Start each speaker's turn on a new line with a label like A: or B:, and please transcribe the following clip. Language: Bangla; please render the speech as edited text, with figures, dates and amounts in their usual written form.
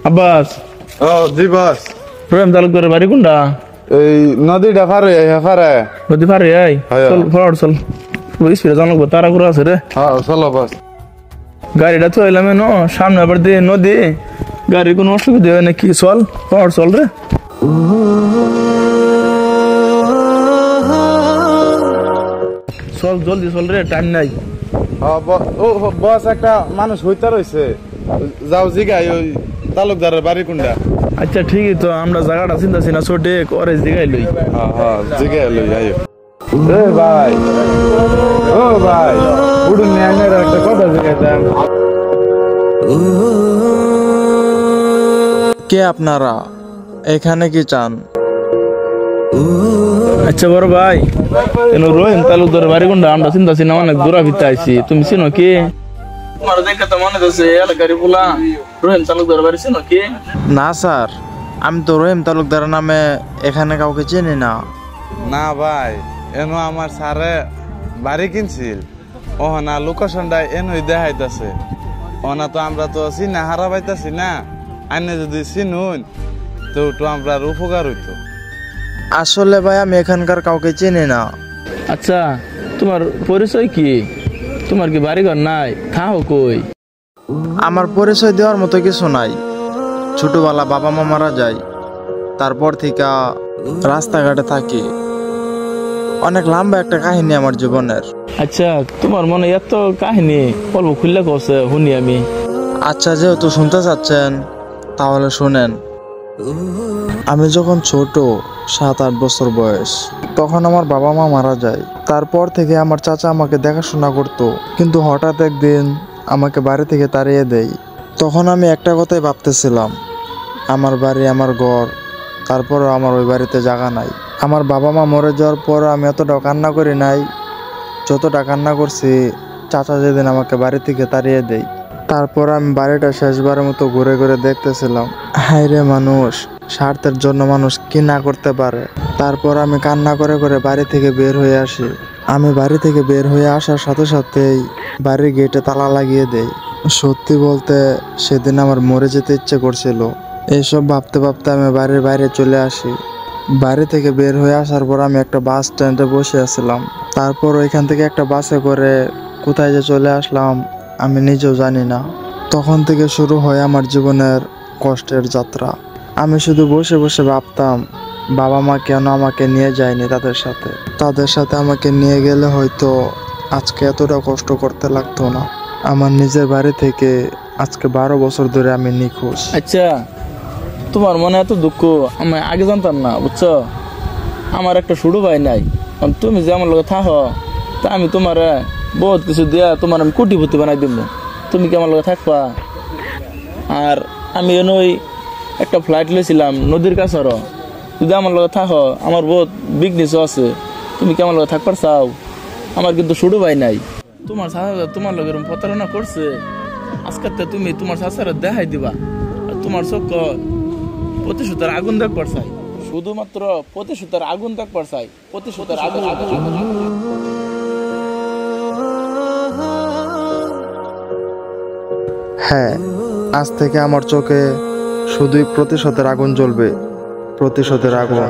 A: আব্বাস।
B: ও জি বস।
A: রহিম তালুকদারের বাড়ি কোনটা?
B: এই নদীটা পারে হেফারে।
A: নদী পারে আই। চল ফরওয়ার্ড চল। স্পিডে জানাবো তারা করে আছে রে।
B: হ্যাঁ চলো বস।
A: গাড়িটা তো এলাম ন সামনে আবার দিয়ে নদী, গাড়ির কোনো অসুবিধা হয় নাকি? চল ফরওয়ার্ড চল রে। চল জলদি চল রে, টাইম নাই।
B: বস একটা মানুষ হইতে রয়েছে, যাও জিগাই ওই তালুকদারের বাড়ি কোনটা।
A: আচ্ছা ঠিকই তো, আমরা জায়গাটা চিন্তাছি না ছোটে করে জিগাই লই।
B: হ্যাঁ জিগাই লই আইও। এ ভাই, ও ভাই উড়ুন নিয়ে একটা কথা জিগাইতাম।
C: কে আপনারা? এখানে কি চান?
A: আচ্ছা বড় ভাই, রহিম তালুকদারের বাড়ি কোনটা? আমরা চিন্তাছি না, অনেক দূরা ভিত্তি আইছি। তুমি চিনো কি? তোমার দেখে তো মনে হচ্ছে এলাকারই বলা। রহিম তালুকদারের বাড়ি চিনো কি?
C: না স্যার, আমি তো রহিম তালুকদার নামে এখানে কাউকে চিনি না।
B: না ভাই, এনো আমার স্যারে বাড়ি কিনছিল, ওহনা লোকেশনটা এনই দেখাইতেছে। ওনা তো আমরা তো চিনা হারা পাইতাছি না, আইনে যদি চিনুন তো আমরা উপকার হইতো।
C: আসলে ভাই আমি এখানকার কাউকে চিনি না।
A: আচ্ছা তোমার পরিচয় কি? তোমার কি বাড়িঘর নাই? থাও কই?
C: আমার পরিচয় দেওয়ার মতো কিছু নাই। ছোটবেলা বাবা মা মারা যায়, তারপর থেকে রাস্তাঘাটে থাকি। অনেক লম্বা একটা কাহিনী আমার জীবনের।
A: আচ্ছা তোমার মনে এত কাহিনী, অল্প খুললে কছে শুনি আমি।
C: আচ্ছা যেহেতু শুনতে চাচ্ছেন তাহলে শুনেন। আমি যখন ছোট, 7-8 বছর বয়স, তখন আমার বাবা মা মারা যায়। তারপর থেকে আমার চাচা আমাকে দেখাশোনা করতো, কিন্তু হঠাৎ একদিন আমাকে বাড়ি থেকে তাড়িয়ে দেয়। তখন আমি একটা কথাই ভাবতেছিলাম, আমার বাড়ি আমার ঘর, তারপরও আমার ওই বাড়িতে জায়গা নাই। আমার বাবা মা মরে যাওয়ার পর আমি এতটা কান্না করি নাই যতটা কান্না করছি চাচা যেদিন আমাকে বাড়ি থেকে তাড়িয়ে দেয়। তারপর আমি বাড়িটা শেষবারের মতো ঘুরে ঘুরে দেখতেছিলাম, হায়রে মানুষ, স্বার্থের জন্য মানুষ কি না করতে পারে। তারপর আমি কান্না করে করে বাড়ি থেকে বের হয়ে আসি। আমি বাড়ি থেকে বের হয়ে আসার সাথে সাথেই বাড়ির গেটে তালা লাগিয়ে দেই। সত্যি বলতে সেদিন আমার মরে যেতে ইচ্ছে করছিল। এইসব ভাবতে ভাবতে আমি বাড়ির বাইরে চলে আসি। বাড়ি থেকে বের হয়ে আসার পর আমি একটা বাস স্ট্যান্ডে বসে আছিলাম। তারপর ওইখান থেকে একটা বাসে করে কোথায় যে চলে আসলাম আমি নিজেও জানি না। তখন থেকে শুরু হয় আমার জীবনের কষ্টের যাত্রা। আমি শুধু বসে বসে ভাবতাম, বাবা মা কেন আমাকে নিয়ে যায়নি তাদের সাথে আমাকে নিয়ে গেলে হয়তো আজকে এতটা কষ্ট করতে লাগতো না। আমার নিজের বাড়ি থেকে আজকে 12 বছর ধরে আমি নিখোঁজ।
A: আচ্ছা তোমার মনে এত দুঃখ আমি আগে জানতাম না, বুঝছো? আমার একটা ছোট ভাই নাই, তুমি যে আমার লগে থাকো তা আমি তোমার বহুত কিছু দিয়া তোমার আমি কোটিপতি বানাই দিব। তুমি কি আমার লগে থাকবা? আর আমি ওই একটা ফ্লাইট লইছিলাম নদীর কাছে, যদি আমার লগে থাকো, আমার বহুত বিজনেস আছে, তুমি কি আমার লগে থাকবার চাও? আমার কিন্তু ছোট ভাই নাই। তোমার তোমার লগে প্রতারণা করছে, আজকে তুমি তোমার চাচারা দেখাই দিবা। আর তোমার চোখ প্রতিশোধের আগুন দেখবার চাই, শুধুমাত্র প্রতিশোধের আগুন দেখবার চাই, প্রতিশোধের আগুন।
C: হ্যাঁ, আজ থেকে আমার চোখে শুধুই প্রতিশোধের আগুন জ্বলবে, প্রতিশোধের আগুন।